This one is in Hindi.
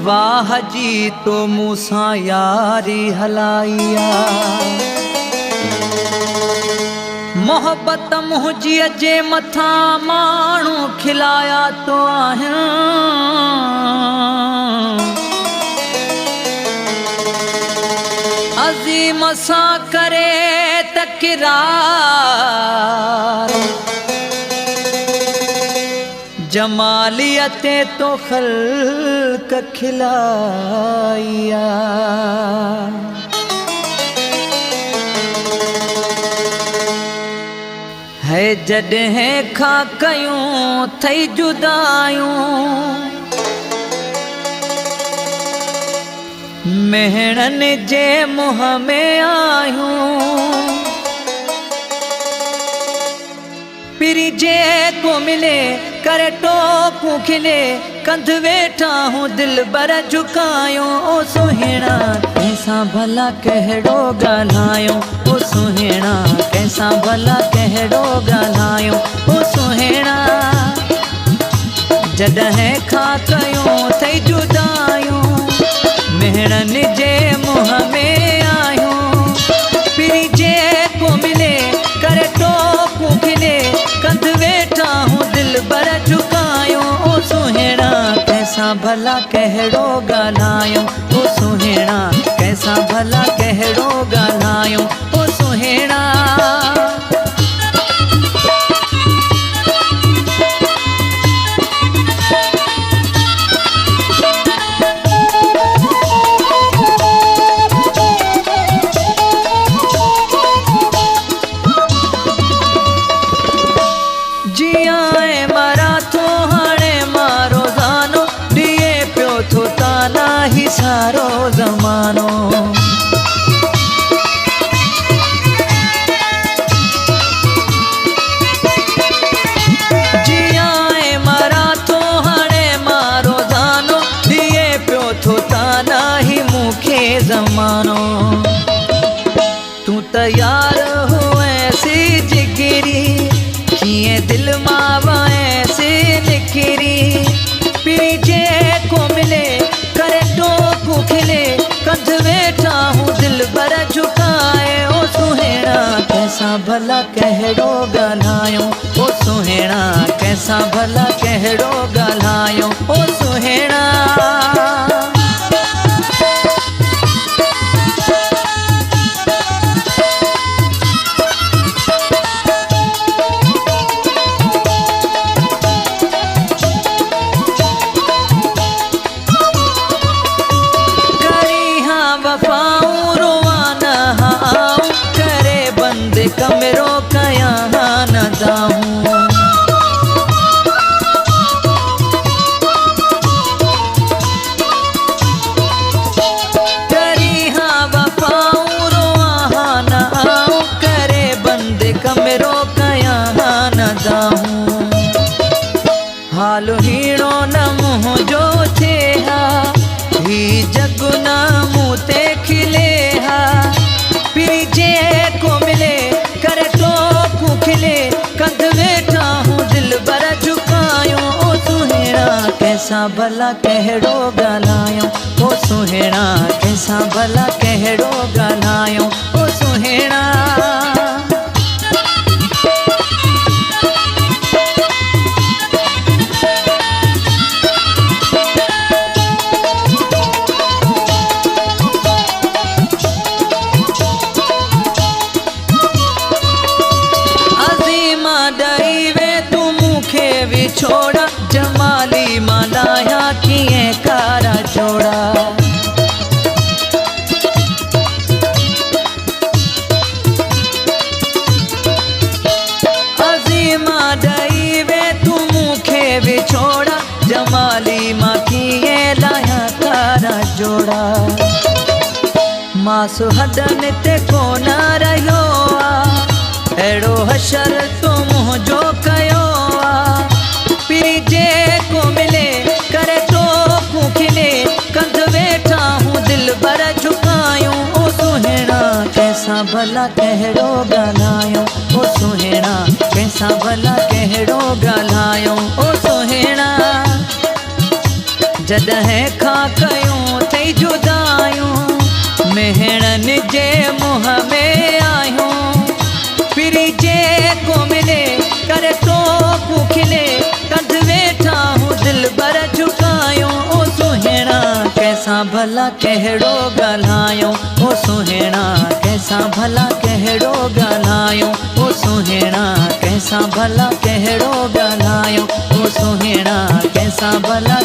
वाह जी तो मूसा यारी हलाइया मोहब्बत मुझी जे मथा माण्हू खिलाया तो आहियां अज़ीम सां करे तकरार जमालियत तो खल्क खिलाइया है जॾहिं खां कयूं थई जुदायूं मेहणनि जे मुंह में आयूं पिरी जे को मिले करे टोकू खिले कंध वेठा हूँ दिल बर झुकायूं ओ सुहिणा कैसा भला कहिड़ो ॻाल्हायूं ओ सुहिणा कैसा भला कहिड़ो ॻाल्हायूं ओ सुहिणा जॾहिं खां कयूं थई जुदायूं मेहणनि जे मुंह में आयूं पिरी जे को मिले करे टोकू खिले कंध वेठा हूँ दिल बर झुकायूं ओ सुहिणा कैसा भला कहिड़ो ॻाल्हायूं ओ सुहिणा कैसा भला कहिड़ो ॻाल्हायूं ओ सुहिणा सारो ज़मानो जियाए मरा तो हाणे मारो ज़ानो दिए पियो थो ताना ही मूंखे ज़मानो तू तैयार हुएसी जिगरी कीअं दिल मां वएसी निकिरी पिरी जे को मिले करे टोकू खिले कंध वेठा हूँ दिल बर झुकाए ओ सुहिणा कैसा भला कहिड़ो ॻाल्हायूं ओ सुहिणा कैसा भला कहिड़ो ॻाल्हायूं ओ सुहिणा कमरो कया न दाऊं करी हाँ वफाऊं रोआ न आऊं करे बंद कमरो कया न दाऊं हाल हीणो न मुँह जो थे हा ही जग न मुँह ते खिले हा पिरी जे को मिले करे टोकू खिले कंध वेठा हूँ दिल बर झुकायूं ओ सुहिणा कैसा भला कहिड़ो ॻाल्हायूं ओ सुहिणा कैसा भला कहिड़ो ॻाल्हायूं ओ सुहिणा छोड़ा जमाली मालाया कीअं कारा जोड़ा अज़ीमा ॾई वे तू मूंखे विछोड़ा जमाली मां कीअं लाया कारा जोड़ा मां सुहदनि ते कोन रहियो आहे अहिड़ो हशर तूं मुंहिंजो कयो आहे पिरी जे को मिले करे टोकू खिले कंध वेठा हूँ दिल बर झुकायूं ओ सुहिणा कैसा भला कहिड़ो ॻाल्हायूं ओ सुहिणा कैसा भला कहिड़ो ॻाल्हायूं ओ सुहिणा जॾहिं खां कयो कैसा भला कहिड़ो ॻाल्हायूं ओ सुहिणा कैसा भला कहिड़ो ॻाल्हायूं ओ सुहिणा कैसा भला कहिड़ो ॻाल्हायूं ओ सुहिणा कैसा भला